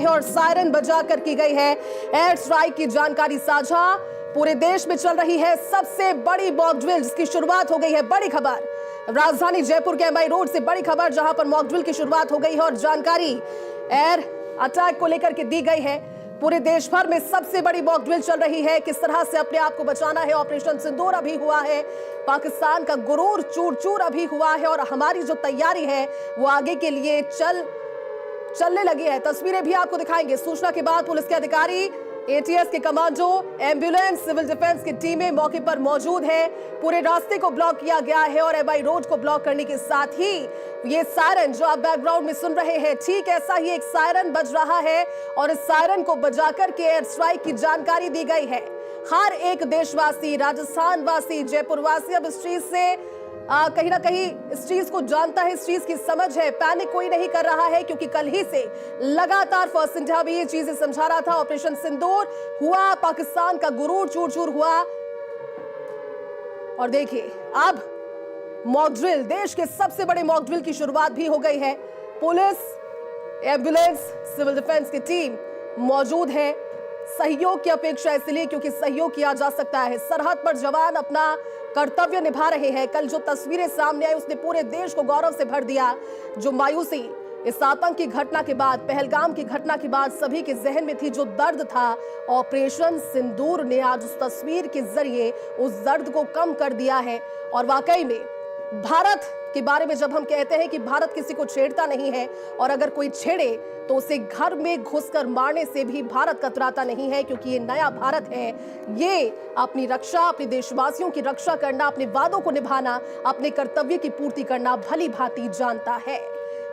और सायरन बजाकर की गई है एयर स्ट्राइक की जानकारी साझा। पूरे देश में चल रही है सबसे बड़ी मॉक ड्रिल जिसकी शुरुआत हो गई है। बड़ी खबर राजधानी जयपुर के एमआई रोड से बड़ी खबर जहां पर मॉक ड्रिल की शुरुआत हो गई है और जानकारी एयर अटैक को लेकर के दी गई है। पूरे देश भर में सबसे बड़ी मॉक ड्रिल चल रही है। किस तरह से अपने आप को बचाना है। ऑपरेशन सिंदूर अभी हुआ है, पाकिस्तान का गुरूर चूर चूर अभी हुआ है और हमारी जो तैयारी है वो आगे के लिए चलने लगी है। तस्वीरें भी आपको दिखाएंगे। सूचना के बाद पुलिस के अधिकारी, एटीएस के कमांडो, एम्बुलेंस, सिविल डिफेंस की टीमें मौके पर मौजूद है। पूरे रास्ते को ब्लॉक किया गया है और एमआई रोड को ब्लॉक करने के साथ ही ये सायरन जो आप बैकग्राउंड में सुन रहे हैं, ठीक ऐसा ही एक सायरन बज रहा है और इस सायरन को बजाकर के एयर स्ट्राइक की जानकारी दी गई है। हर एक देशवासी, राजस्थान वासी, जयपुर वासी अब इस चीज से कहीं ना कहीं इस चीज को जानता है, इस चीज की समझ है। पैनिक कोई नहीं कर रहा है क्योंकि कल ही से लगातार फर्स्ट इंडिया भी ये चीजें समझा रहा था। ऑपरेशन सिंदूर हुआ, पाकिस्तान का गुरूर चूर चूर हुआ और देखिए अब मॉक ड्रिल, देश के सबसे बड़े मॉक ड्रिल की शुरुआत भी हो गई है। पुलिस, एम्बुलेंस, सिविल डिफेंस की टीम मौजूद है। सहयोग की अपेक्षा इसलिए क्योंकि सहयोग किया जा सकता है। सरहद पर जवान अपना कर्तव्य निभा रहे हैं। कल जो तस्वीरें सामने आई उसने पूरे देश को गौरव से भर दिया। जो मायूसी इस आतंक की घटना के बाद, पहलगाम की घटना के बाद सभी के जहन में थी, जो दर्द था, ऑपरेशन सिंदूर ने आज उस तस्वीर के जरिए उस दर्द को कम कर दिया है। और वाकई में भारत के बारे में जब हम कहते हैं कि भारत किसी को छेड़ता नहीं है और अगर कोई छेड़े तो उसे घर में घुसकर मारने से भी भारत कतराता नहीं है, क्योंकि ये नया भारत है। ये अपनी रक्षा, अपने देशवासियों की रक्षा करना, अपने वादों को निभाना, अपने कर्तव्य की पूर्ति करना भली भांति जानता है।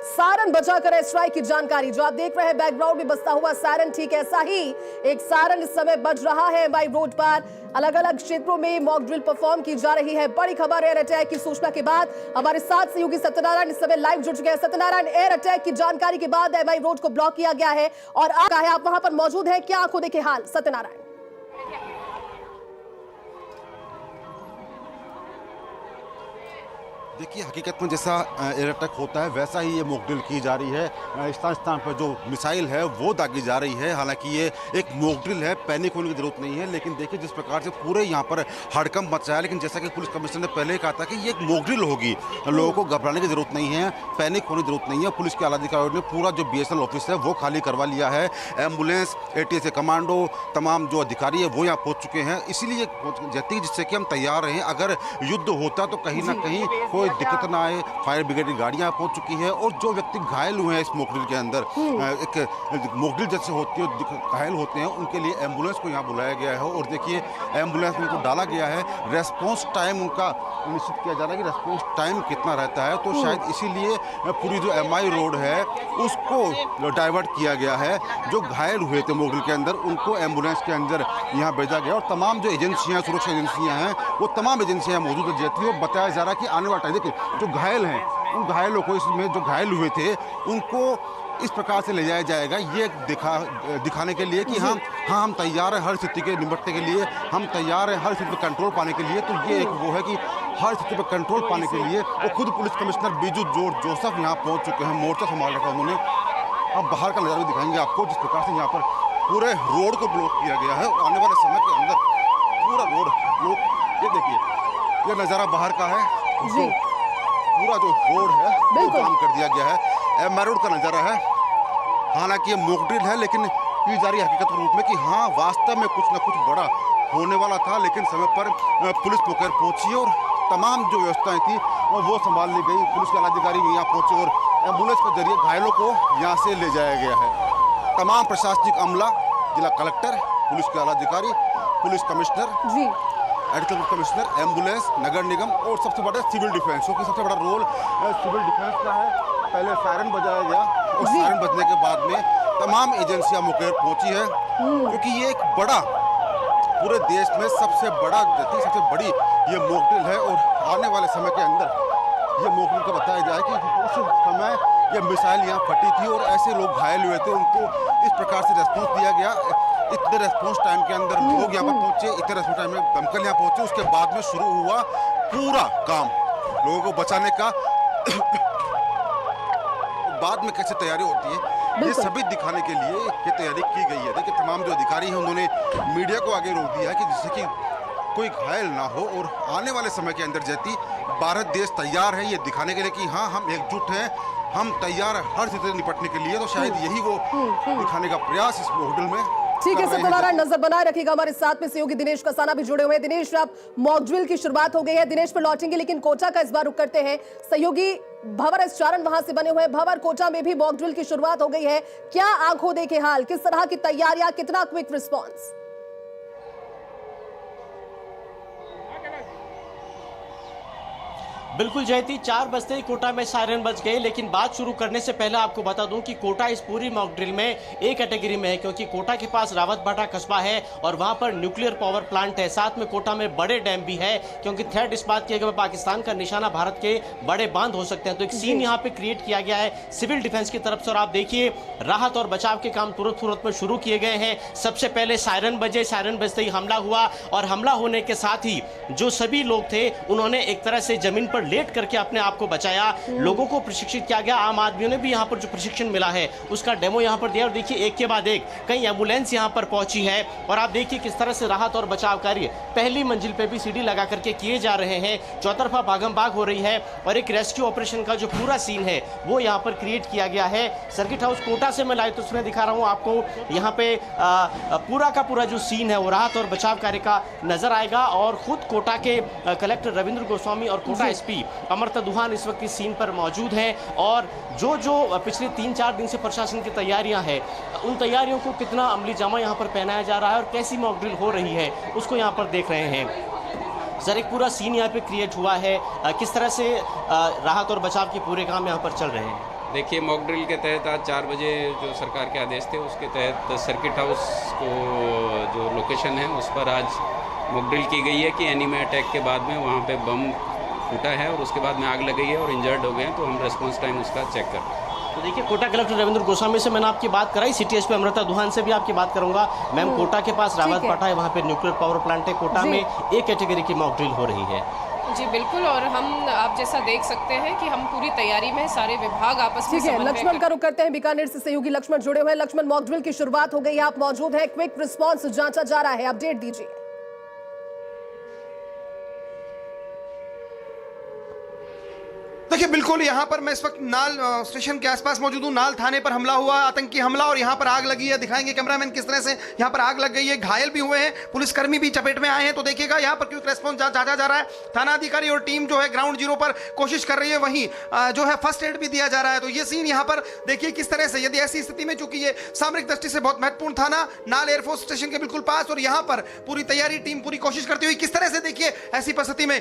सायरन बजाकर एयर स्ट्राइक की जानकारी जो आप देख रहे हैं बैकग्राउंड में बजता हुआ सायरन, ठीक ऐसा ही एक सायरन इस समय बज रहा है एमआई रोड पर। अलग अलग क्षेत्रों में मॉक ड्रिल परफॉर्म की जा रही है। बड़ी खबर एयर अटैक की सूचना के बाद हमारे साथ सहयोगी सत्यनारायण इस समय लाइव जुड़ चुके हैं। सत्यनारायण, एयर अटैक की जानकारी के बाद एमआई रोड को ब्लॉक किया गया है और आप वहां पर मौजूद है, क्या आंखों देखे हाल? सत्यनारायण, देखिए, हकीकत में जैसा एयर अटैक होता है वैसा ही ये मॉक ड्रिल की जा रही है। स्थान स्थान पर जो मिसाइल है वो दागी जा रही है। हालांकि ये एक मॉक ड्रिल है, पैनिक होने की जरूरत नहीं है। लेकिन देखिए जिस प्रकार से पूरे यहाँ पर हड़कंप मचा है, लेकिन जैसा कि पुलिस कमिश्नर ने पहले ही कहा था कि ये एक मॉक ड्रिल होगी, लोगों को घबराने की जरूरत नहीं है, पैनिक होने की जरूरत नहीं है। पुलिस के आलाधिकारियों ने पूरा जो बीएसएनएल ऑफिस है वो खाली करवा लिया है। एम्बुलेंस, एटीएस के कमांडो, तमाम जो अधिकारी है वो यहाँ पहुँच चुके हैं। इसीलिए जाती है जिससे कि हम तैयार रहें। अगर युद्ध होता तो कहीं ना कहीं कोई दिक्कत ना आए। फायर ब्रिगेड की गाड़ियां पहुंच चुकी है और जो व्यक्ति घायल हुए हैं इस मॉक ड्रिल के अंदर, एक मॉक ड्रिल जैसे होती है, घायल होते हैं, उनके लिए एम्बुलेंस को यहाँ बुलाया गया है। और देखिए एम्बुलेंस में उनको डाला गया है। रेस्पॉन्स टाइम उनका निश्चित किया जा रहा है कि रेस्पॉन्स टाइम कितना रहता है, तो शायद इसीलिए पूरी जो एमआई रोड है उसको डाइवर्ट किया गया है। जो घायल हुए थे मॉक ड्रिल के अंदर उनको एम्बुलेंस के अंदर यहाँ भेजा गया और तमाम जो एजेंसियाँ, सुरक्षा एजेंसियाँ हैं वो तमाम एजेंसियाँ मौजूद है जैती है। बताया जा रहा है कि आने वाला टाइम, देखिए जो घायल हैं उन घायलों को, इसमें जो घायल हुए थे उनको इस प्रकार से ले जाया जाएगा, ये दिखाने के लिए कि हाँ हम तैयार हैं हर स्थिति के निपटने के लिए, हम तैयार हैं हर स्थिति पर कंट्रोल पाने के लिए। तो ये एक वो है कि हर स्थिति पर कंट्रोल पाने के लिए वो खुद पुलिस कमिश्नर बीजू जोसेफ यहाँ पहुँच चुके हैं, मोर्चा संभाल रखा उन्होंने। अब बाहर का नज़ारा भी दिखाएंगे आपको, जिस प्रकार से यहाँ पर पूरे रोड को ब्लॉक किया गया है और आने वाले समय के अंदर पूरा रोड ब्लॉक। ये देखिए, ये नज़ारा बाहर का है, पूरा जो रोड है वो जाम कर दिया गया है। एमआई रोड का नज़ारा है। हालांकि ये मॉक ड्रिल है लेकिन की जा रही है हकीकत के रूप में कि हाँ वास्तव में कुछ ना कुछ बड़ा होने वाला था, लेकिन समय पर पुलिस मौके पर पहुंची और तमाम जो व्यवस्थाएं थी वो संभाल ली गई। पुलिस के आलाधिकारी भी यहाँ पहुंचे और एम्बुलेंस के जरिए घायलों को यहाँ से ले जाया गया है। तमाम प्रशासनिक अमला, जिला कलेक्टर, पुलिस के आलाधिकारी, police commissioner, additional commissioner, ambulance, नगर निगम और सबसे बड़ा सिविल डिफेंस, क्योंकि सबसे बड़ा रोल सिविल डिफेंस का है। पहले सायरन बजाया गया और सायरन बजने के बाद में तमाम एजेंसियां मौके पर पहुंची है, क्योंकि ये एक बड़ा, पूरे देश में सबसे बड़ा, सबसे बड़ी ये मॉक ड्रिल है। और आने वाले समय के अंदर ये मॉक ड्रिल का बताया जाए कि उस समय ये मिसाइल यहाँ फटी थी और ऐसे लोग घायल हुए थे, उनको इस प्रकार से रेस्पॉन्स दिया गया। इतने रेस्पॉन्स टाइम के अंदर लोग यहाँ पर पहुंचे, इतने रेस्पॉन्स टाइम में दमकल यहाँ पहुंचे, उसके बाद में शुरू हुआ पूरा काम लोगों को बचाने का। बाद में कैसे तैयारी होती है ये बिल्कुल। सभी दिखाने के लिए ये तैयारी की गई है। देखिए तमाम जो अधिकारी हैं उन्होंने मीडिया को आगे रोक दिया है कि जिससे कि कोई घायल ना हो और आने वाले समय के अंदर जैती भारत देश तैयार है ये दिखाने के लिए कि हाँ हम एकजुट हैं, हम तैयार हैं हर स्थिति से निपटने के लिए। तो शायद यही वो दिखाने का प्रयास इस मॉडल में ठीक है कर रहे हैं। सत्यनारायण, नजर बनाए रखिएगा। हमारे साथ में सहयोगी दिनेश कसाना भी जुड़े हुए हैं। दिनेश, अब मॉक ड्रिल की शुरुआत हो गई है, दिनेश पर लौटेंगे, लेकिन कोटा का इस बार रुख करते हैं। सहयोगी भंवर एस चारण वहां से बने हुए हैं। भंवर, कोटा में भी मॉक ड्रिल की शुरुआत हो गई है, क्या आंखों देखे हाल, किस तरह की तैयारियां, कितना क्विक रिस्पॉन्स? बिल्कुल जयती, 4 बजते ही कोटा में सायरन बज गए, लेकिन बात शुरू करने से पहले आपको बता दूं कि कोटा इस पूरी मॉक ड्रिल में एक कैटेगरी में है, क्योंकि कोटा के पास रावतभाटा कस्बा है और वहां पर न्यूक्लियर पावर प्लांट है। साथ में कोटा में बड़े डैम भी है, क्योंकि थ्रेट इस बात की है कि पाकिस्तान का निशाना भारत के बड़े बांध हो सकते हैं। तो एक सीन यहाँ पे क्रिएट किया गया है सिविल डिफेंस की तरफ से, और आप देखिए राहत और बचाव के काम तुरंत में शुरू किए गए हैं। सबसे पहले सायरन बजे, सायरन बजते ही हमला हुआ, और हमला होने के साथ ही जो सभी लोग थे उन्होंने एक तरह से जमीन पर लेट करके अपने आप को बचाया। लोगों को प्रशिक्षित किया गया, आम आदमियों ने भी यहाँ पर जो प्रशिक्षण मिला है उसका डेमो यहाँ पर दिया। और देखिए एक के बाद एक कई एम्बुलेंस यहाँ पर पहुंची है, और आप देखिए किस तरह से राहत और बचाव कार्य पहली मंजिल पे भी सीढ़ी लगा करके किए जा रहे हैं। चौतरफा भागम भाग हो रही है, और एक रेस्क्यू ऑपरेशन का जो पूरा सीन है वो यहाँ पर क्रिएट किया गया है। सर्किट हाउस कोटा से मैं लाइव तस्वीरें दिखा रहा हूँ आपको। यहाँ पे पूरा का पूरा जो सीन है वो राहत और बचाव कार्य का नजर आएगा, और खुद कोटा के कलेक्टर रविंद्र गोस्वामी और कोटा एसपी अमृता दुहान इस वक्त इस सीन पर मौजूद हैं। और जो पिछले 3-4 दिन से प्रशासन की तैयारियां हैं, उन तैयारियों को कितना अमली जामा यहाँ पर पहनाया जा रहा है और कैसी मॉक ड्रिल हो रही है उसको यहाँ पर देख रहे हैं। सर, एक पूरा सीन यहाँ पे क्रिएट हुआ है, किस तरह से राहत और बचाव के पूरे काम यहाँ पर चल रहे हैं? देखिए, मॉक ड्रिल के तहत आज 4 बजे जो सरकार के आदेश थे उसके तहत सर्किट हाउस को जो लोकेशन है उस पर आज मॉक ड्रिल की गई है कि एनिमी अटैक के बाद में वहाँ पे बम फूटा है और उसके बाद में आग लग गई है और इंजर्ड हो गए हैं, तो हम रेस्पॉन्स टाइम उसका चेक कर रहे हैं। तो देखिए, कोटा कलेक्टर रविंद्र गोस्वामी से मैंने आपकी बात कराई, सिटी एसपी अमृता दुहान से भी आपकी बात करूंगा। मैम, कोटा के पास रावतभाटा है, वहाँ पे न्यूक्लियर पावर प्लांट है, कोटा में एक कैटेगरी की मॉक ड्रिल हो रही है। जी बिल्कुल, और हम आप जैसा देख सकते हैं कि हम पूरी तैयारी में, सारे विभाग आपस में ठीक है, लक्ष्मण का रुख करते हैं। बीकानेर से सहयोगी लक्ष्मण जुड़े हुए हैं। लक्ष्मण, मॉक ड्रिल की शुरुआत हो गई है, आप मौजूद हैं, क्विक रिस्पॉन्स जांचा जा रहा है, अपडेट दीजिए। देखिए, बिल्कुल यहाँ पर मैं इस वक्त नाल स्टेशन के आसपास मौजूद हूँ। नाल थाने पर हमला हुआ, आतंकी हमला, और यहाँ पर आग लगी है। दिखाएंगे कैमरामैन किस तरह से यहाँ पर आग लग गई है, घायल भी हुए हैं, पुलिसकर्मी भी चपेट में आए हैं। तो देखिएगा यहाँ पर क्विक रेस्पॉन्स जांचा जा रहा है, थाना अधिकारी और टीम जो है ग्राउंड जीरो पर कोशिश कर रही है, वहीं जो है फर्स्ट एड भी दिया जा रहा है। तो ये सीन यहाँ पर देखिए किस तरह से, यदि ऐसी स्थिति में, चूंकि ये सामरिक दृष्टि से बहुत महत्वपूर्ण थाना नाल एयरफोर्स स्टेशन के बिल्कुल पास, और यहाँ पर पूरी तैयारी टीम पूरी कोशिश करती हुई किस तरह से, देखिए ऐसी परिस्थिति में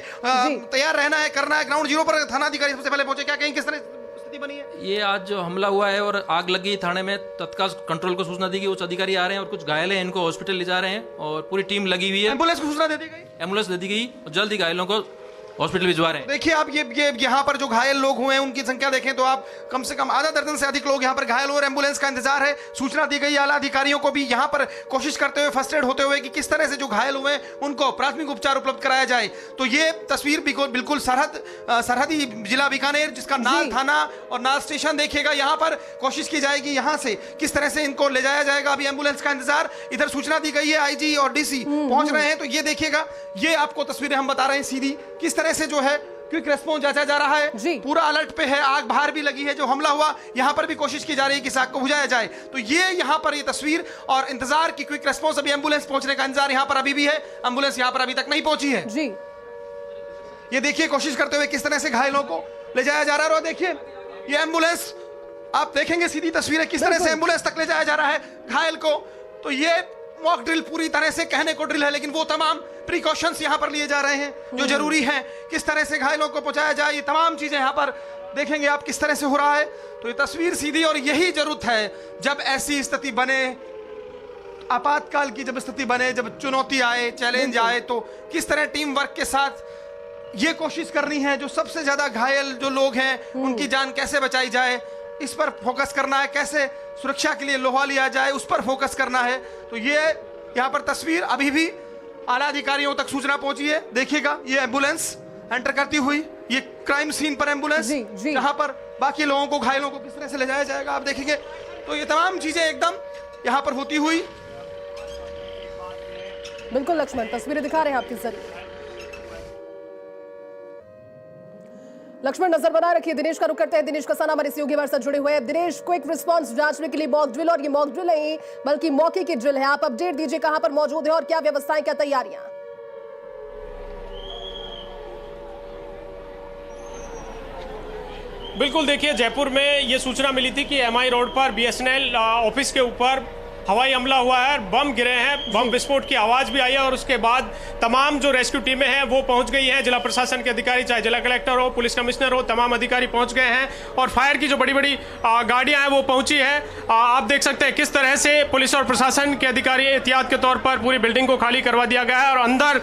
तैयार रहना है, करना है। ग्राउंड जीरो पर थाना अधिकारी सबसे पहले पहुंचे, क्या कहेंगे किस तरह स्थिति बनी है? ये आज जो हमला हुआ है और आग लगी थाने में, तत्काल कंट्रोल को सूचना दी गई, उच्च अधिकारी आ रहे हैं और कुछ घायल हैं, इनको हॉस्पिटल ले जा रहे हैं और पूरी टीम लगी हुई है। एम्बुलेंस को सूचना दे दी गई, एम्बुलेंस दे दी गई और जल्द ही घायलों को हॉस्पिटल भिजवा रहे हैं। देखिए आप ये यहाँ पर जो घायल लोग हुए हैं उनकी संख्या देखें तो आप कम से कम आधा दर्जन से अधिक लोग यहाँ पर घायल हुए और एम्बुलेंस का इंतजार है। सूचना दी गई आला अधिकारियों को भी यहाँ पर कोशिश करते हुए, फर्स्ट एड होते हुए, कि किस तरह से जो घायल हुए हैं उनको प्राथमिक उपचार उपलब्ध कराया जाए। तो ये तस्वीर बिल्कुल सरहदी जिला बीकानेर, जिसका नाल थाना और नाल स्टेशन देखिएगा, यहाँ पर कोशिश की जाएगी यहाँ से किस तरह से इनको ले जाया जाएगा। अभी एम्बुलेंस का इंतजार, इधर सूचना दी गई है, आईजी और डीसी पहुंच रहे हैं। तो ये देखिएगा, ये आपको तस्वीरें हम बता रहे हैं सीधी, किस तरह से जो है क्विक रेस्पॉन्स जांचा जा रहा है, पूरा अलर्ट पे है। आग बाहर भी लगी है, जो हमला हुआ यहाँ पर भी कोशिश की जा रही है कि इस आग को बुझाया जाए। तो ये यहाँ पर ये तस्वीर और इंतजार की क्विक रेस्पॉन्स, अभी एम्बुलेंस पहुंचने का इंतजार यहाँ पर अभी भी है, एम्बुलेंस यहाँ पर अभी तक नहीं पहुंची है जी। ये देखिए कोशिश करते हुए किस तरह से घायलों को ले जाया जा रहा है। और देखिए ये एम्बुलेंस, आप देखेंगे सीधी तस्वीरें किस तरह से एम्बुलेंस तक ले जाया जा रहा है घायल को। तो ये मॉक ड्रिल पूरी तरह से कहने को ड्रिल है, लेकिन वो तमाम प्रिकॉशंस यहाँ पर लिए जा रहे हैं जो जरूरी हैं, किस तरह से घायलों को पहुंचाया जाए, ये तमाम चीजें यहाँ पर देखेंगे आप किस तरह से हो रहा है। तो ये तस्वीर सीधी, और यही जरूरत है जब ऐसी स्थिति बने, आपातकाल की जब स्थिति बने, जब चुनौती आए, चैलेंज आए, तो किस तरह टीम वर्क के साथ ये कोशिश करनी है, जो सबसे ज्यादा घायल जो लोग हैं उनकी जान कैसे बचाई जाए, इस पर फोकस करना है, कैसे सुरक्षा के लिए लोहा लिया जाए, उस पर फोकस करना है। तो ये यहाँ पर तस्वीर, अभी भी आला अधिकारियों तक सूचना पहुंची है। देखिएगा ये एम्बुलेंस एंटर करती हुई, ये क्राइम सीन पर एम्बुलेंस, जहां पर बाकी लोगों को, घायलों को किस तरह से ले जाया जाएगा, आप देखेंगे तो ये तमाम चीजें एकदम यहाँ पर होती हुई बिल्कुल लक्ष्मण, तस्वीरें दिखा रहे हैं आपके जरिए। लक्ष्मण, नजर बनाए रखिए। दिनेश का रुख करते हैं। दिनेश कसाना हमारे सहयोगी हमारे साथ जुड़े हुए हैं। दिनेश, क्विक रिस्पांस जांचने के लिए मॉक ड्रिल, और ये मॉक ड्रिल नहीं बल्कि मौके की ड्रिल है। आप अपडेट दीजिए, कहां पर मौजूद है और क्या व्यवस्थाएं, क्या तैयारियां? बिल्कुल, देखिए जयपुर में ये सूचना मिली थी कि एमआई रोड पर बीएसएनएल ऑफिस के ऊपर हवाई हमला हुआ है, बम गिरे हैं, बम विस्फोट की आवाज भी आई है और उसके बाद तमाम जो रेस्क्यू टीमें हैं वो पहुंच गई हैं। जिला प्रशासन के अधिकारी, चाहे जिला कलेक्टर हो, पुलिस कमिश्नर हो, तमाम अधिकारी पहुंच गए हैं और फायर की जो बड़ी बड़ी गाड़ियां हैं वो पहुंची है। आप देख सकते हैं किस तरह से पुलिस और प्रशासन के अधिकारी एहतियात के तौर पर पूरी बिल्डिंग को खाली करवा दिया गया है और अंदर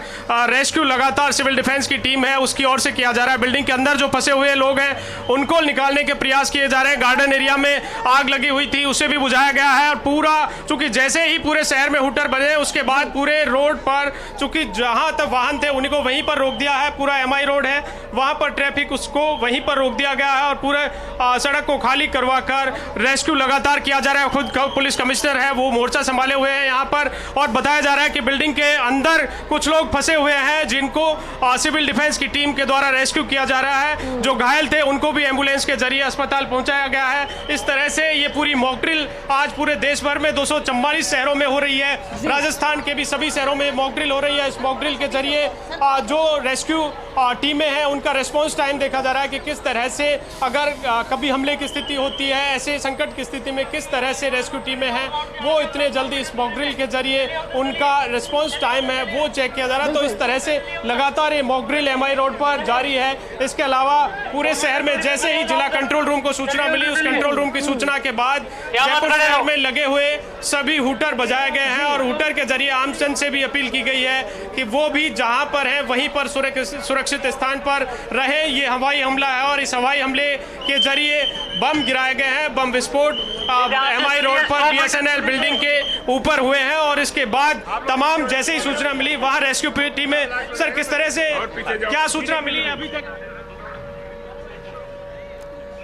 रेस्क्यू लगातार सिविल डिफेंस की टीम है उसकी ओर से किया जा रहा है। बिल्डिंग के अंदर जो फंसे हुए लोग हैं उनको निकालने के प्रयास किए जा रहे हैं। गार्डन एरिया में आग लगी हुई थी, उसे भी बुझाया गया है और पूरा, चूंकि जैसे ही पूरे शहर में हुटर बजे उसके बाद पूरे रोड पर, चूंकि जहां तक वाहन थे उन्हीं को वहीं पर रोक दिया है। पूरा एमआई रोड है, वहां पर ट्रैफिक उसको वहीं पर रोक दिया गया है और पूरे सड़क को खाली करवाकर रेस्क्यू लगातार किया जा रहा है। खुद पुलिस कमिश्नर है वो मोर्चा संभाले हुए हैं यहाँ पर और बताया जा रहा है कि बिल्डिंग के अंदर कुछ लोग फंसे हुए हैं जिनको सिविल डिफेंस की टीम के द्वारा रेस्क्यू किया जा रहा है। जो घायल थे उनको भी एम्बुलेंस के जरिए अस्पताल पहुंचाया गया है। इस तरह से ये पूरी मॉक ड्रिल आज पूरे देश भर में 244 शहरों में हो रही है। राजस्थान के भी सभी शहरों में मॉक ड्रिल हो रही है। इस मॉक ड्रिल के जरिए जो रेस्क्यू टीमें हैं उनका रिस्पांस टाइम देखा जा रहा है कि किस तरह से अगर कभी हमले की स्थिति होती है, ऐसे संकट की स्थिति में किस तरह से रेस्क्यू टीमें हैं वो इतने जल्दी इस मॉक ड्रिल के जरिए उनका रिस्पांस टाइम है वो चेक किया जा रहा है। तो इस तरह से लगातार ये मॉक ड्रिल एमआई रोड पर जारी है। इसके अलावा पूरे शहर में जैसे ही जिला कंट्रोल रूम को सूचना मिली, उस कंट्रोल रूम की सूचना के बाद जयपुर शहर में लगे हुए सभी हुटर बजाए गए हैं और हुटर के जरिए आमजन से भी अपील की गई है कि वो भी जहां पर है वहीं पर सुरक्षित स्थान पर रहे। ये हवाई हमला है और इस हवाई हमले के जरिए बम गिराए गए हैं। बम विस्फोट एमआई रोड पर बीएसएनएल बिल्डिंग के ऊपर हुए हैं और इसके बाद तमाम जैसे ही सूचना मिली वहां रेस्क्यू टीमें, सर किस तरह से क्या सूचना मिली है अभी तक?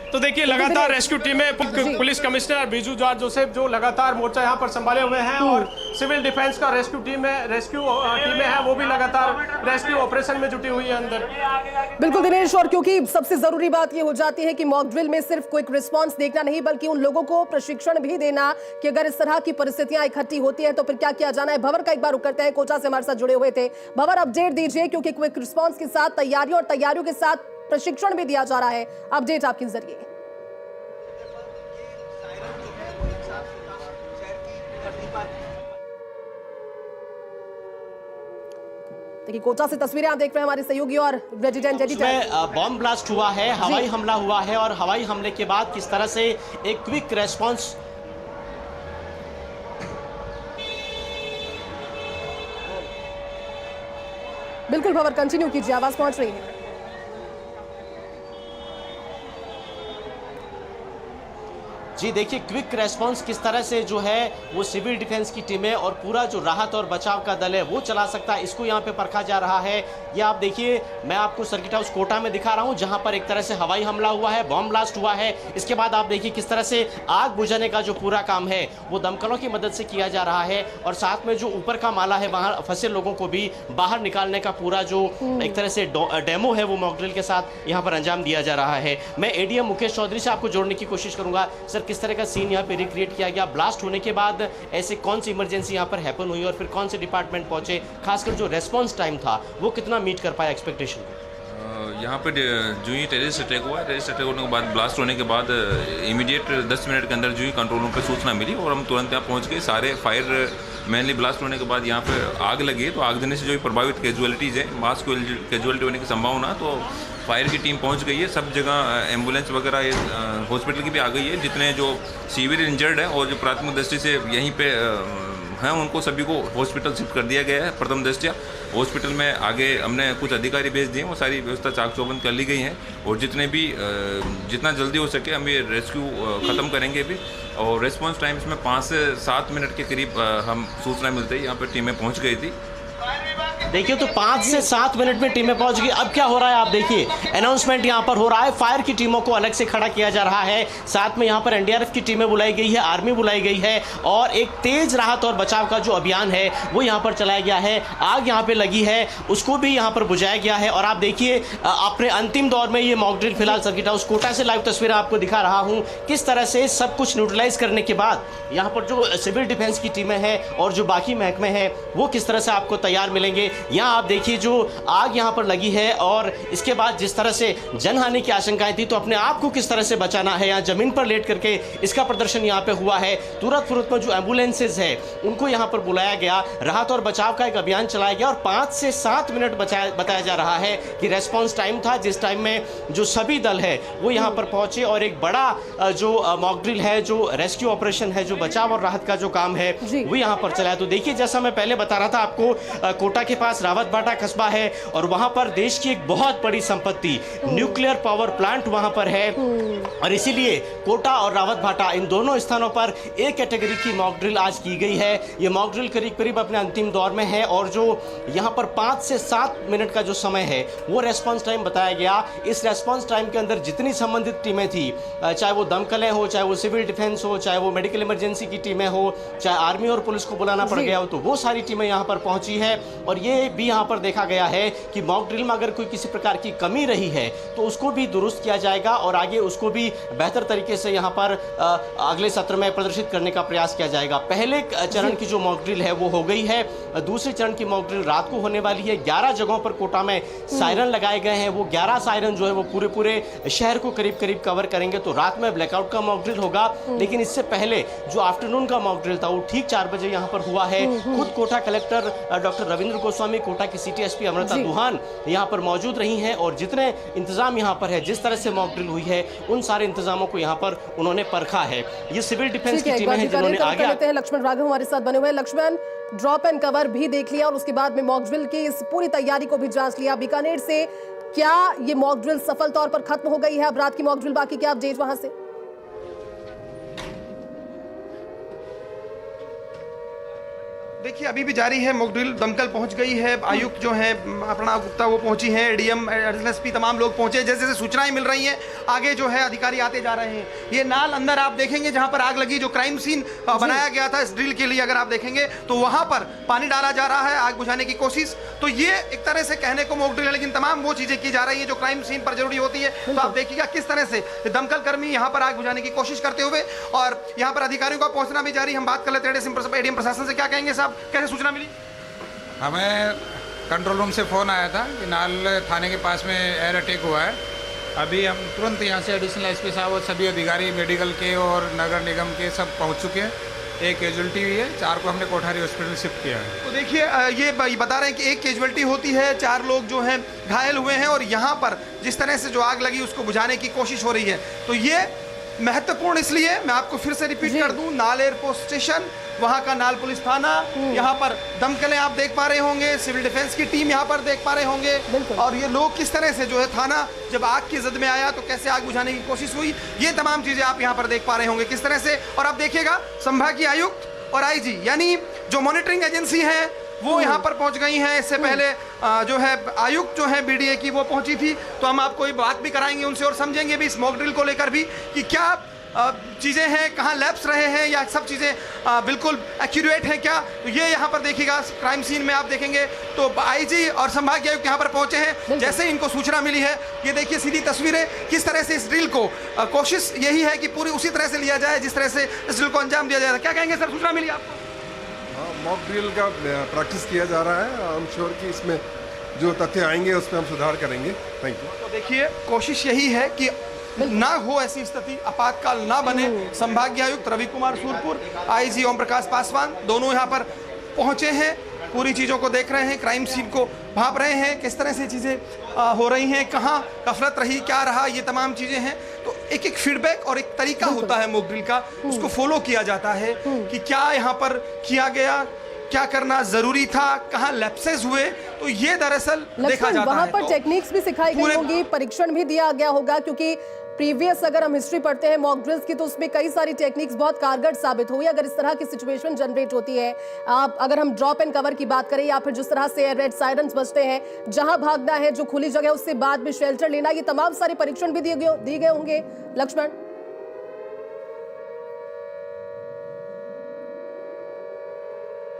तो देखिए लगातार रेस्क्यू टीमें, police commissioner Biju George Joseph जो लगातार मोर्चा यहाँ पर संभाले हुए हैं और सिविल डिफेंस का रेस्क्यू टीमें हैं वो भी लगातार रेस्क्यू ऑपरेशन में जुटी हुई है अंदर। बिल्कुल दिनेश, और क्योंकि सबसे जरूरी बात ये हो जाती है कि मॉक ड्रिल में सिर्फ क्विक रिस्पांस देखना नहीं बल्कि उन लोगों को प्रशिक्षण भी देना कि अगर इस तरह की परिस्थितियां इकट्ठी होती है तो फिर क्या किया जाना है। भंवर का एक बार रुख करते हैं, कोटा से हमारे साथ जुड़े हुए थे। भंवर, अपडेट दीजिए क्योंकि क्विक रिस्पांस के साथ तैयारियों और तैयारियों के साथ प्रशिक्षण भी दिया जा रहा है। अपडेट आपके जरिए। देखिए कोटा से तस्वीरें आप देख रहे हैं हमारे सहयोगी और रेजिडेंट एडिटर। बॉम्ब ब्लास्ट हुआ है, हवाई हमला हुआ है और हवाई हमले के बाद किस तरह से एक क्विक रेस्पॉन्स बिल्कुल भंवर, कंटिन्यू कीजिए, आवाज पहुंच रही है। जी देखिए क्विक रेस्पॉन्स किस तरह से जो है वो सिविल डिफेंस की टीमें और पूरा जो राहत और बचाव का दल है वो चला सकता है, इसको यहाँ पे परखा जा रहा है। ये आप देखिए, मैं आपको सर्किट हाउस कोटा में दिखा रहा हूँ जहाँ पर एक तरह से हवाई हमला हुआ है, बॉम्ब ब्लास्ट हुआ है। इसके बाद आप देखिए किस तरह से आग बुझाने का जो पूरा काम है वो दमकलों की मदद से किया जा रहा है और साथ में जो ऊपर का माला है वहाँ फंसे लोगों को भी बाहर निकालने का पूरा जो एक तरह से डेमो है वो मॉक ड्रिल के साथ यहाँ पर अंजाम दिया जा रहा है। मैं एडीएम मुकेश चौधरी से आपको जोड़ने की कोशिश करूंगा। सर, किस तरह का सीन यहाँ पे रिक्रिएट किया गया? ब्लास्ट होने के बाद ऐसे कौन सी इमरजेंसी यहाँ पर हैपन हुई और फिर कौन से डिपार्टमेंट पहुंचे? खासकर जो रेस्पॉन्स टाइम था वो कितना मीट कर पाया एक्सपेक्टेशन को? यहाँ पे जो ही टेररिस्ट अटैक हुआ, टेररिस्ट अटैक होने के बाद, ब्लास्ट होने के बाद इमीडिएट 10 मिनट के अंदर जो ही कंट्रोल रूम पे सूचना मिली और हम तुरंत यहाँ पहुँच गए। सारे फायर मेनली ब्लास्ट होने के बाद यहाँ पे आग लगी, तो आग देने से जो प्रभावित कैजुअलिटीज़ हैं, मास कैजुअलिटी होने की संभावना, तो फायर की टीम पहुँच गई है। सब जगह एम्बुलेंस वगैरह हॉस्पिटल की भी आ गई है। जितने जो सीवियर इंजर्ड हैं और जो प्राथमिक दृष्टि से यहीं पे हैं उनको सभी को हॉस्पिटल शिफ्ट कर दिया गया है। प्रथम दृष्टया हॉस्पिटल में आगे हमने कुछ अधिकारी भेज दिए, वो सारी व्यवस्था चाक चौबंद कर ली गई हैं और जितना जल्दी हो सके हम ये रेस्क्यू ख़त्म करेंगे भी। और रेस्पॉन्स टाइम इसमें 5 से 7 मिनट के करीब हम सूचना मिलते ही यहाँ पर टीमें पहुँच गई थी। देखिए तो 5 से 7 मिनट में टीमें पहुंच गई। अब क्या हो रहा है आप देखिए, अनाउंसमेंट यहां पर हो रहा है, फायर की टीमों को अलग से खड़ा किया जा रहा है, साथ में यहां पर एनडीआरएफ की टीमें बुलाई गई है, आर्मी बुलाई गई है और एक तेज राहत और बचाव का जो अभियान है वो यहां पर चलाया गया है। आग यहां पे लगी है उसको भी यहां पर बुझाया गया है। और आप देखिए अपने अंतिम दौर में ये मॉक ड्रिल फिलहाल सर्किट हाउस कोटा से लाइव तस्वीर आपको दिखा रहा हूं, किस तरह से सब कुछ न्यूट्रलाइज करने के बाद यहां पर जो सिविल डिफेंस की टीमें हैं और जो बाकी महकमे हैं वो किस तरह से आपको तैयार मिलेंगे। यहाँ आप देखिए जो आग यहाँ पर लगी है और इसके बाद जिस तरह से जनहानि की आशंकाएं थी, तो अपने आप को किस तरह से बचाना है, यहाँ जमीन पर लेट करके इसका प्रदर्शन यहाँ पे हुआ है। तुरंत में जो एम्बुलेंसेज है उनको यहाँ पर बुलाया गया, राहत और बचाव का एक अभियान चलाया गया और 5 से 7 मिनट बताया जा रहा है कि रेस्पॉन्स टाइम था, जिस टाइम में जो सभी दल है वो यहाँ पर पहुंचे और एक बड़ा जो मॉक ड्रिल है, जो रेस्क्यू ऑपरेशन है, जो बचाव और राहत का जो काम है वो यहाँ पर चलाया। तो देखिए जैसा मैं पहले बता रहा था आपको, कोटा के पास रावत भाटा कस्बा है और वहां पर देश की एक बहुत बड़ी संपत्ति न्यूक्लियर पावर प्लांट वहां पर है और इसीलिए कोटा और रावत भाटा इन दोनों स्थानों पर एक कैटेगरी की मॉक ड्रिल आज की गई है। ये मॉक ड्रिल करीब करीब अपने अंतिम दौर में है और जो यहां पर 5 से 7 मिनट का जो समय है वो रेस्पॉन्स टाइम बताया गया। इस रेस्पॉन्स टाइम के अंदर जितनी संबंधित टीमें थी, चाहे वो दमकलें हो, चाहे वो सिविल डिफेंस हो, चाहे वो मेडिकल इमरजेंसी की टीमें हो, चाहे आर्मी और पुलिस को बुलाना पड़ गया हो, तो वो सारी टीमें यहाँ पर पहुंची है। और ये भी यहाँ पर देखा गया है कि मॉक ड्रिल में अगर कोई किसी प्रकार की कमी रही है तो उसको भी दुरुस्त किया जाएगा और आगे उसको भी बेहतर तरीके से यहाँ पर अगले सत्र में प्रदर्शित करने का प्रयास किया जाएगा। पहले चरण की जो मॉक ड्रिल है वो हो गई है, दूसरे चरण की मॉक ड्रिल रात को होने वाली है। 11 जगहों पर कोटा में सायरन लगाए गए हैं, वो 11 सायरन जो है वो पूरे शहर को करीब कवर करेंगे। तो रात में ब्लैकआउट का मॉक ड्रिल होगा, लेकिन इससे पहले जो आफ्टरनून का मॉक ड्रिल था वो ठीक 4 बजे यहाँ पर हुआ है। खुद कोटा कलेक्टर डॉक्टर रविंद्र गोस्वामी, कोटा की सिटी एसपी अमृता दुहान यहाँ पर मौजूद रही हैं और जितने इंतजाम यहाँ पर है, जिस तरह से मॉक ड्रिल हुई है, उन सारे इंतजामों को यहाँ पर उन्होंने परखा है। ये सिविल डिफेंस की टीमें हैं जिन्होंने आगे लेते हैं। लक्ष्मण राघव हमारे साथ बने हुए हैं। लक्ष्मण, ड्रॉप एंड कवर भी देख लिया और उसके बाद में मॉक ड्रिल की इस पूरी तैयारी को भी जांच लिया। बीकानेर से क्या ये मॉक ड्रिल सफल तौर पर खत्म हो गई है? अब रात की मॉक ड्रिल बाकी, क्या अपडेट वहां से? देखिए अभी भी जारी है मॉक ड्रिल, दमकल पहुंच गई है, आयुक्त जो है अपर्णा गुप्ता वो पहुंची हैं, एडीएम एसएसपी तमाम लोग पहुंचे। जैसे जैसे सूचनाएं मिल रही हैं आगे जो है अधिकारी आते जा रहे हैं। ये नाल अंदर आप देखेंगे जहां पर आग लगी, जो क्राइम सीन बनाया गया था इस ड्रिल के लिए, अगर आप देखेंगे तो वहां पर पानी डाला जा रहा है आग बुझाने की कोशिश। तो ये एक तरह से कहने को मॉक ड्रिल है, लेकिन तमाम वो चीजें की जा रही है जो क्राइम सीन पर जरूरी होती है। तो आप देखिएगा किस तरह से दमकल कर्मी यहाँ पर आग बुझाने की कोशिश करते हुए और यहाँ पर अधिकारियों का पहुंचना भी जारी। हम बात कर लेते हैं एडीएम प्रशासन से, क्या कहेंगे साहब, कैसे सूचना मिली? हमें कंट्रोल रूम से फ़ोन आया था कि नाल थाने के पास में एयर अटैक हुआ है। अभी हम तुरंत यहाँ से एडिशनल एसपी साहब और सभी अधिकारी मेडिकल के और नगर निगम के सब पहुँच चुके हैं। एक कैजुअल्टी हुई है, 4 को हमने कोठारी हॉस्पिटल शिफ्ट किया है। तो देखिए ये बता रहे हैं कि एक कैजुअल्टी होती है, 4 लोग जो हैं घायल हुए हैं और यहाँ पर जिस तरह से जो आग लगी उसको बुझाने की कोशिश हो रही है। तो ये महत्वपूर्ण इसलिए, मैं आपको फिर से रिपीट कर दूं, नाल एयरपोर्ट स्टेशन, वहां का नाल पुलिस थाना, यहाँ पर दमकलें आप देख पा रहे होंगे, सिविल डिफेंस की टीम यहाँ पर देख पा रहे होंगे और ये लोग किस तरह से जो है थाना जब आग की जद में आया तो कैसे आग बुझाने की कोशिश हुई, ये तमाम चीजें आप यहाँ पर देख पा रहे होंगे किस तरह से। और आप देखिएगा संभागीय आयुक्त और आईजी यानी जो मॉनिटरिंग एजेंसी है वो यहाँ पर पहुंच गई हैं। इससे पहले जो है आयुक्त जो है बीडीए की वो पहुंची थी, तो हम आपको ये बात भी कराएंगे उनसे और समझेंगे भी इस मॉक ड्रिल को लेकर भी कि क्या चीज़ें हैं, कहाँ लैप्स रहे हैं या सब चीज़ें बिल्कुल एक्यूरेट हैं क्या। तो ये यहाँ पर देखिएगा क्राइम सीन में आप देखेंगे तो आईजी और संभागीय आयुक्त यहाँ पर पहुंचे हैं। जैसे इनको सूचना मिली है, ये देखिए सीधी तस्वीरें किस तरह से इस ड्रिल को, कोशिश यही है कि पूरी उसी तरह से लिया जाए जिस तरह से इस ड्रिल को अंजाम दिया जाए। क्या कहेंगे सर, सूचना मिली आपको? मॉक ड्रिल का प्रैक्टिस किया जा रहा है। आई एम श्योर कि इसमें जो तथ्य आएंगे उसमें हम सुधार करेंगे। Thank you. तो देखिए कोशिश यही है कि ना हो ऐसी स्थिति, आपातकाल ना बने। संभागीय आयुक्त रवि कुमार सूरपुर, आईजी ओम प्रकाश पासवान दोनों यहाँ पर पहुँचे हैं, पूरी चीज़ों को देख रहे हैं, क्राइम सीन को भांप रहे हैं, किस तरह से चीज़ें हो रही हैं, कहाँ गफलत रही, क्या रहा, ये तमाम चीज़ें हैं। तो एक एक फीडबैक और एक तरीका होता है मॉक ड्रिल का, उसको फॉलो किया जाता है कि क्या यहाँ पर किया गया, क्या करना जरूरी था, कहाँ लैप्सेस हुए। तो ये दरअसल देखा जाता वहाँ है। पर टेक्निक्स भी सिखाई गई होंगी, परीक्षण भी दिया गया होगा, क्योंकि प्रीवियस अगर हम हिस्ट्री पढ़ते हैं मॉक ड्रिल्स की, तो उसमें कई सारी टेक्निक्स बहुत कारगर साबित हुई। अगर इस तरह की सिचुएशन जनरेट होती है, अगर हम ड्रॉप एंड कवर की बात करें या फिर जिस तरह से रेड सायरन्स बजते हैं, जहां भागना है, जो खुली जगह उससे बाद में शेल्टर लेना, ये तमाम सारे परीक्षण भी दिए गए होंगे लक्ष्मण।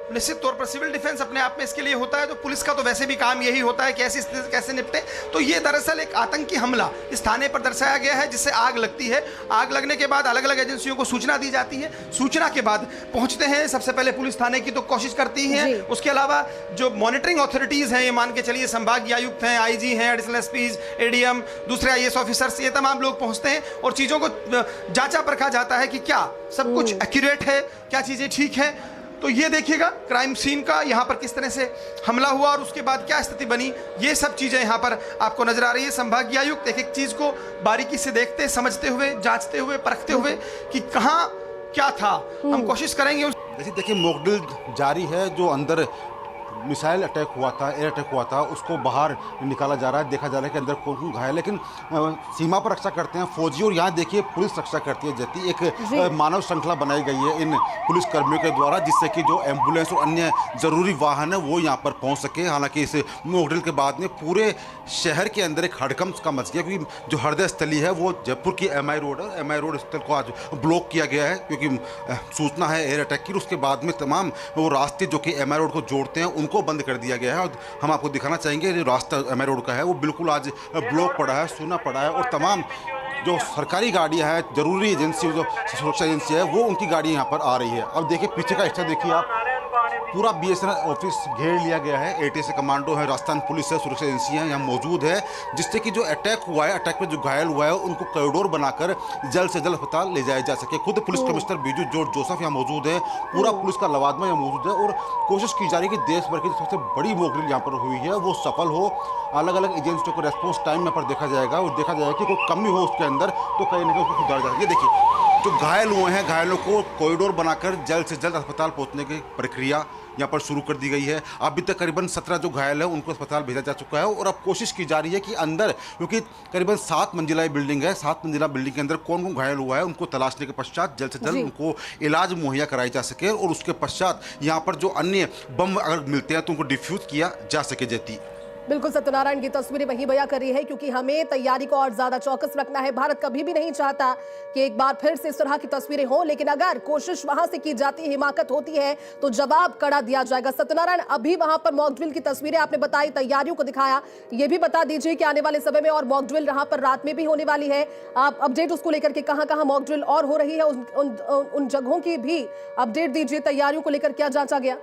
निश्चित तौर पर सिविल डिफेंस अपने आप में इसके लिए होता है, तो पुलिस का तो वैसे भी काम यही होता है कि ऐसी स्थिति कैसे निपटे। तो ये दरअसल एक आतंकी हमला इस थाने पर दर्शाया गया है, जिससे आग लगती है। आग लगने के बाद अलग अलग एजेंसियों को सूचना दी जाती है, सूचना के बाद पहुंचते हैं। सबसे पहले पुलिस थाने की तो कोशिश करती है, उसके अलावा जो मॉनिटरिंग अथॉरिटीज हैं, ये मान के चलिए संभागीय आयुक्त हैं, आईजी हैं, एडिशनल एसपीज, एडीएम, दूसरे आईएएस ऑफिसर्स, ये तमाम लोग पहुंचते हैं और चीज़ों को जांचा परखा जाता है कि क्या सब कुछ एक्यूरेट है, क्या चीज़ें ठीक है। तो ये देखिएगा क्राइम सीन का यहाँ पर किस तरह से हमला हुआ और उसके बाद क्या स्थिति बनी, ये सब चीज़ें यहाँ पर आपको नजर आ रही है। संभागीय आयुक्त एक एक चीज़ को बारीकी से देखते, समझते हुए, जांचते हुए, परखते हुए कि कहाँ क्या था, हम कोशिश करेंगे। देखिए मॉकड्रिल जारी है। जो अंदर मिसाइल अटैक हुआ था, एयर अटैक हुआ था, उसको बाहर निकाला जा रहा है, देखा जा रहा है कि अंदर कौन कौन घायल है। लेकिन सीमा पर रक्षा करते हैं फौजी, और यहाँ देखिए पुलिस रक्षा करती है। जैती एक मानव श्रृंखला बनाई गई है इन पुलिस कर्मियों के द्वारा, जिससे कि जो एम्बुलेंस और अन्य ज़रूरी वाहन है वो यहाँ पर पहुँच सके। हालांकि इस मॉकड्रिल के बाद में पूरे शहर के अंदर एक हड़कंप का मच गया, क्योंकि जो हृदय स्थली है वो जयपुर की एमआई रोड है। एमआई रोड स्थल को आज ब्लॉक किया गया है, क्योंकि सूचना है एयर अटैक की। उसके बाद में तमाम वो रास्ते जो कि एमआई रोड को जोड़ते हैं उनको बंद कर दिया गया है। और हम आपको दिखाना चाहेंगे जो रास्ता एमआई रोड का है वो बिल्कुल आज ब्लॉक पड़ा है, सूना पड़ा है। और तमाम जो सरकारी गाड़ियां हैं, जरूरी एजेंसी, जो सुरक्षा एजेंसी है, वो उनकी गाड़ी यहाँ पर आ रही है। अब देखिए पीछे का हिस्सा देखिए आप, पूरा बीएसएनएल ऑफिस घेर लिया गया है। एटीएस कमांडो है, राजस्थान पुलिस है, सुरक्षा एजेंसियां यहाँ मौजूद है, जिससे कि जो अटैक हुआ है, अटैक में जो घायल हुआ है उनको कॉरिडोर बनाकर जल्द से जल्द अस्पताल ले जाया जा सके। खुद police commissioner Biju George Joseph यहाँ मौजूद है, पूरा पुलिस का लवाजमा यहाँ मौजूद है। और कोशिश की जा रही है कि देश भर की सबसे बड़ी मॉकड्रिल यहाँ पर हुई है वो सफल हो। अलग अलग एजेंसियों को रेस्पॉन्स टाइम यहाँ पर देखा जाएगा और देखा जाएगा कि कोई कमी हो उसके अंदर, तो कहीं ना कहीं उसको सुधार जाएगा। ये देखिए जो घायल हुए हैं, घायलों को कॉरिडोर बनाकर जल्द से जल्द अस्पताल पहुंचने की प्रक्रिया यहाँ पर शुरू कर दी गई है। अभी तक करीबन 17 जो घायल है उनको अस्पताल भेजा जा चुका है। और अब कोशिश की जा रही है कि अंदर, क्योंकि करीबन 7 मंजिला बिल्डिंग है, 7 मंजिला बिल्डिंग के अंदर कौन कौन घायल हुआ है उनको तलाशने के पश्चात जल्द से जल्द उनको इलाज मुहैया कराई जा सके, और उसके पश्चात यहाँ पर जो अन्य बम अगर मिलते हैं तो उनको डिफ्यूज किया जा सके। जैती बिल्कुल सत्यनारायण की तस्वीरें वही बयां कर रही है, क्योंकि हमें तैयारी को और ज्यादा चौकस रखना है। भारत कभी भी नहीं चाहता कि एक बार फिर से इस तरह की तस्वीरें हो, लेकिन अगर कोशिश वहां से की जाती है, हिमाकत होती है, तो जवाब कड़ा दिया जाएगा। सत्यनारायण, अभी वहां पर मॉकड्रिल की तस्वीरें आपने बताई, तैयारियों को दिखाया, ये भी बता दीजिए कि आने वाले समय में और मॉकड्रिल यहाँ पर रात में भी होने वाली है। आप अपडेट उसको लेकर के कहां मॉकड्रिल और हो रही है, उन जगहों की भी अपडेट दीजिए। तैयारियों को लेकर क्या जांचा गया?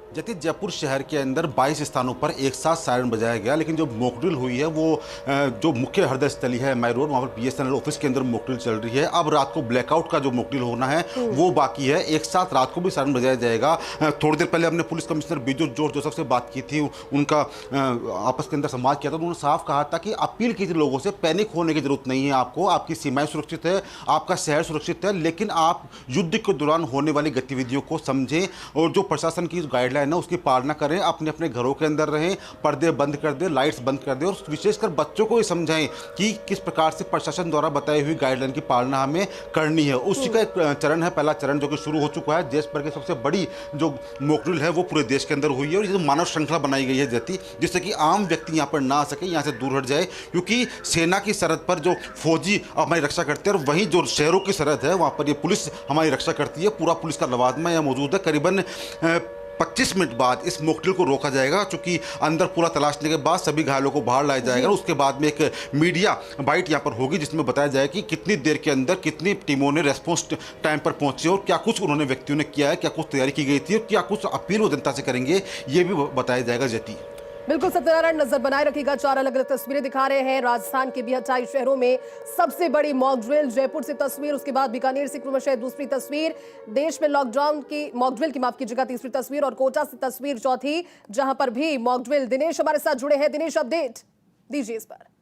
जैसे जयपुर शहर के अंदर 22 स्थानों पर एक साथ सायरन बजाया गया, लेकिन जो मॉकड्रिल हुई है वो जो मुख्य हृदय स्थली है एमआई रोड, वहाँ पर बीएसएनएल ऑफिस के अंदर मॉकड्रिल चल रही है। अब रात को ब्लैकआउट का जो मॉकड्रिल होना है वो बाकी है। एक साथ रात को भी सायरन बजाया जाएगा। थोड़ी देर पहले हमने police commissioner Biju George Joseph से बात की थी, उनका आपस के अंदर संवाद किया था। उन्होंने साफ कहा था कि अपील की थी लोगों से, पैनिक होने की जरूरत नहीं है आपको, आपकी सीमाएं सुरक्षित है, आपका शहर सुरक्षित है, लेकिन आप युद्ध के दौरान होने वाली गतिविधियों को समझें और जो प्रशासन की गाइडलाइन है उसकी पालना करें, अपने अपने घरों के अंदर रहें, पर्दे बंद कर दें, लाइट्स बंद कर दें, और विशेषकर बच्चों को ये समझाएं कि किस प्रकार से प्रशासन द्वारा बताई हुई गाइडलाइन की पालना हमें करनी है। उसी का एक चरण है, पहला चरण जो कि शुरू हो चुका है। देश भर की सबसे बड़ी जो मॉकड्रिल है वो पूरे देश के अंदर हुई है, और ये मानव श्रृंखला बनाई गई है जैती, जिससे कि आम व्यक्ति यहाँ पर ना आ सके, यहाँ से दूर हट जाए, क्योंकि सेना की सरहद पर जो फौजी हमारी रक्षा करते हैं और वहीं जो शहरों की सरहद है वहाँ पर ये पुलिस हमारी रक्षा करती है। पूरा पुलिस का लवाजमा यहाँ मौजूद है। करीबन 25 मिनट बाद इस मॉकड्रिल को रोका जाएगा, चूंकि अंदर पूरा तलाशने के बाद सभी घायलों को बाहर लाया जाएगा। उसके बाद में एक मीडिया बाइट यहाँ पर होगी, जिसमें बताया जाएगा कि कितनी देर के अंदर कितनी टीमों ने रेस्पॉन्स टाइम पर पहुंची और क्या कुछ उन्होंने व्यक्तियों ने किया है, क्या कुछ तैयारी की गई थी और क्या कुछ अपील वो जनता से करेंगे, ये भी बताया जाएगा। जैती बिल्कुल सत्यनारायण, नजर बनाए रखिएगा। 4 अलग अलग तस्वीरें दिखा रहे हैं राजस्थान के भी 28 शहरों में सबसे बड़ी मॉकड्रिल। जयपुर से तस्वीर, उसके बाद बीकानेर से क्रमशः दूसरी तस्वीर, देश में लॉकडाउन की मॉकड्रिल की माफ कीजिएगा तीसरी तस्वीर, और कोटा से तस्वीर चौथी, जहां पर भी मॉकड्रिल। दिनेश हमारे साथ जुड़े हैं। दिनेश, अपडेट दीजिए इस पर।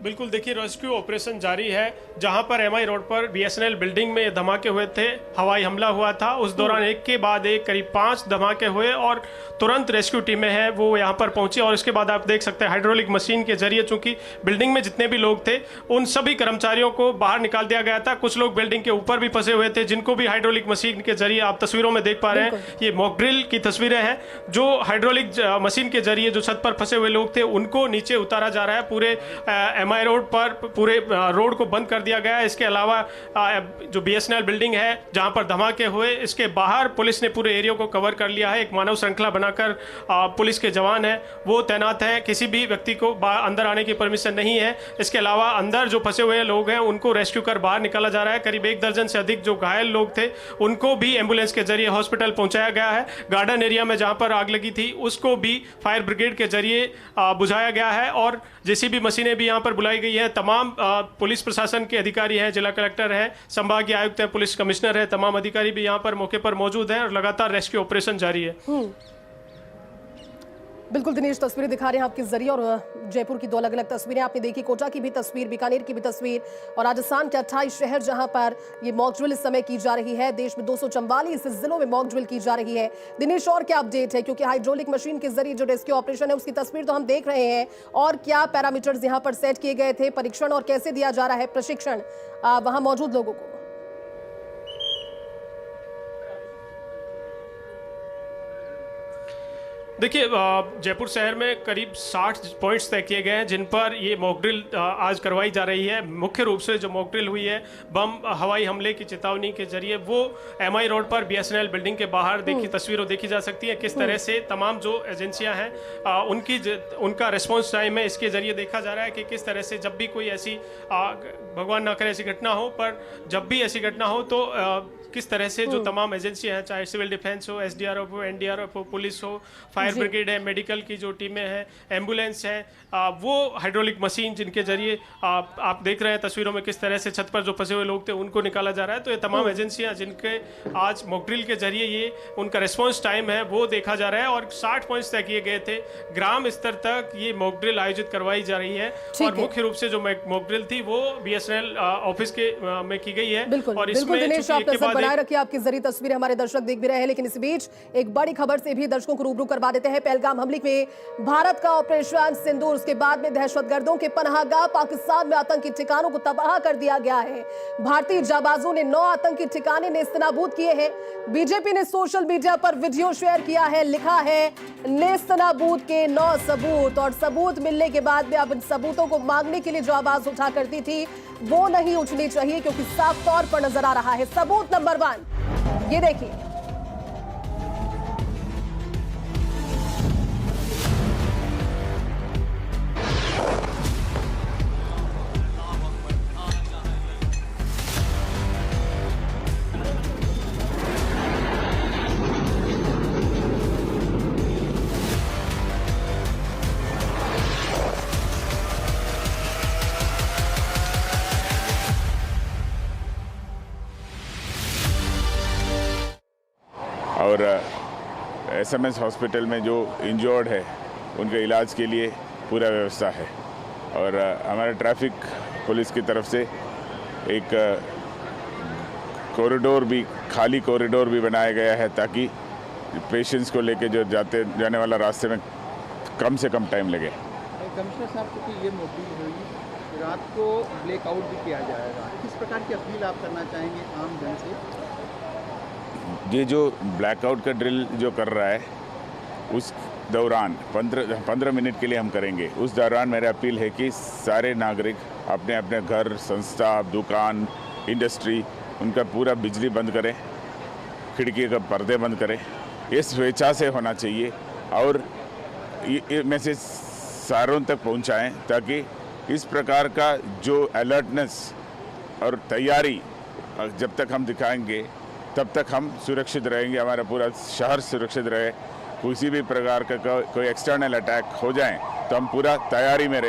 बिल्कुल, देखिए रेस्क्यू ऑपरेशन जारी है। जहां पर एमआई रोड पर बीएसएनएल बिल्डिंग में धमाके हुए थे, हवाई हमला हुआ था, उस दौरान एक के बाद एक करीब 5 धमाके हुए और तुरंत रेस्क्यू टीमें हैं वो यहां पर पहुंची। और इसके बाद आप देख सकते हैं हाइड्रोलिक मशीन के जरिए, चूंकि बिल्डिंग में जितने भी लोग थे उन सभी कर्मचारियों को बाहर निकाल दिया गया था। कुछ लोग बिल्डिंग के ऊपर भी फंसे हुए थे, जिनको भी हाइड्रोलिक मशीन के जरिए आप तस्वीरों में देख पा रहे हैं। ये मॉक ड्रिल की तस्वीरें हैं। जो हाइड्रोलिक मशीन के जरिए जो छत पर फंसे हुए लोग थे उनको नीचे उतारा जा रहा है। पूरे एमआई रोड पर पूरे रोड को बंद कर दिया गया है। इसके अलावा जो बीएसएनएल बिल्डिंग है जहां पर धमाके हुए, इसके बाहर पुलिस ने पूरे एरिया को कवर कर लिया है। एक मानव श्रृंखला बनाकर पुलिस के जवान हैं वो तैनात हैं। किसी भी व्यक्ति को अंदर आने की परमिशन नहीं है। इसके अलावा अंदर जो फंसे हुए लोग हैं उनको रेस्क्यू कर बाहर निकाला जा रहा है। करीब 1 दर्जन से अधिक जो घायल लोग थे उनको भी एम्बुलेंस के जरिए हॉस्पिटल पहुंचाया गया है। गार्डन एरिया में जहां पर आग लगी थी उसको भी फायर ब्रिगेड के जरिए बुझाया गया है और जेसीबी मशीनें भी यहां पर बुलाई गई हैं। तमाम पुलिस प्रशासन के अधिकारी हैं, जिला कलेक्टर हैं, संभागीय आयुक्त हैं, पुलिस कमिश्नर है, तमाम अधिकारी भी यहां पर मौके पर मौजूद हैं और लगातार रेस्क्यू ऑपरेशन जारी है। बिल्कुल दिनेश, तस्वीरें दिखा रहे हैं आपके जरिए और जयपुर की 2 अलग अलग तस्वीरें आपने देखी। कोटा की भी तस्वीर, बीकानेर की भी तस्वीर और राजस्थान के 28 शहर जहां पर ये मॉक ड्रिल इस समय की जा रही है। देश में 244 जिलों में मॉक ड्रिल की जा रही है। दिनेश, और क्या अपडेट है, क्योंकि हाइड्रोलिक मशीन के जरिए जो रेस्क्यू ऑपरेशन है उसकी तस्वीर तो हम देख रहे हैं, और क्या पैरामीटर्स यहाँ पर सेट किए गए थे, परीक्षण और कैसे दिया जा रहा है प्रशिक्षण वहां मौजूद लोगों को? देखिए, जयपुर शहर में करीब 60 पॉइंट्स तय किए गए हैं जिन पर ये मॉक ड्रिल आज करवाई जा रही है। मुख्य रूप से जो मॉक ड्रिल हुई है बम हवाई हमले की चेतावनी के जरिए, वो एमआई रोड पर बीएसएनएल बिल्डिंग के बाहर देखी तस्वीरों देखी जा सकती है। किस तरह से तमाम जो एजेंसियां हैं उनका रिस्पॉन्स टाइम है, इसके जरिए देखा जा रहा है कि किस तरह से जब भी कोई ऐसी भगवान ना करे ऐसी घटना हो, पर जब भी ऐसी घटना हो तो किस तरह से जो तमाम एजेंसियां हैं, चाहे सिविल डिफेंस हो, एसडीआरएफ हो, एनडीआरएफ हो, पुलिस हो, फायर ब्रिगेड है, मेडिकल की जो टीमें हैं, एम्बुलेंस है, वो हाइड्रोलिक मशीन जिनके जरिए आप देख रहे हैं तस्वीरों में किस तरह से छत पर जो फंसे हुए लोग थे उनको निकाला जा रहा है। तो ये तमाम एजेंसियां जिनके आज मॉक ड्रिल के जरिए ये उनका रिस्पॉन्स टाइम है वो देखा जा रहा है और 60 पॉइंट्स तय किए गए थे। ग्राम स्तर तक ये मॉक ड्रिल आयोजित करवाई जा रही है और मुख्य रूप से जो मॉक ड्रिल थी वो बीएसएनएल ऑफिस के में की गई है। और इसमें बनाए रखिए, आपके जरिए तस्वीरें हमारे दर्शक देख भी रहे हैं। लेकिन इस बीच एक बड़ी खबर से भी दर्शकों को रूबरू करवा देते हैं। पहलगाम हमले में भारत का ऑपरेशन सिंदूर, उसके बाद में दहशतगर्दों के पनाहगाह पाकिस्तान में आतंकी ठिकानों को तबाह कर दिया गया है। भारतीय जाबाजों ने 9 आतंकी ठिकाने नेस्तनाबूद किए हैं। बीजेपी ने सोशल मीडिया पर वीडियो शेयर किया है, लिखा है नेस्तनाबूद के 9 सबूत, और सबूत मिलने के बाद में अब इन सबूतों को मांगने के लिए जो आवाज उठा करती थी वो नहीं उठनी चाहिए, क्योंकि साफ तौर पर नजर आ रहा है सबूत नंबर 1 ये देखिए। और एसएमएस हॉस्पिटल में जो इंजर्ड है उनके इलाज के लिए पूरा व्यवस्था है। और हमारे ट्रैफिक पुलिस की तरफ से एक कॉरिडोर भी, खाली कॉरिडोर भी बनाया गया है ताकि पेशेंट्स को लेके जो जाने वाला रास्ते में कम से कम टाइम लगे। कमिश्नर साहब, क्योंकि ये मॉक ड्रिल होगी, रात को ब्लैकआउट भी किया जाएगा, किस प्रकार की अपील आप करना चाहेंगे आम जन से? ये जो ब्लैकआउट का ड्रिल जो कर रहा है उस दौरान 15 मिनट के लिए हम करेंगे। उस दौरान मेरी अपील है कि सारे नागरिक अपने अपने घर, संस्था, दुकान, इंडस्ट्री, उनका पूरा बिजली बंद करें, खिड़की का पर्दे बंद करें। ये स्वेच्छा से होना चाहिए और ये मैसेज सारों तक पहुंचाएं ताकि इस प्रकार का जो अलर्टनेस और तैयारी जब तक हम दिखाएंगे तब तक हम सुरक्षित रहेंगे, हमारा पूरा शहर सुरक्षित रहे। किसी भी प्रकार का कोई एक्सटर्नल अटैक हो जाए तो हम पूरा तैयारी में रहेंगे।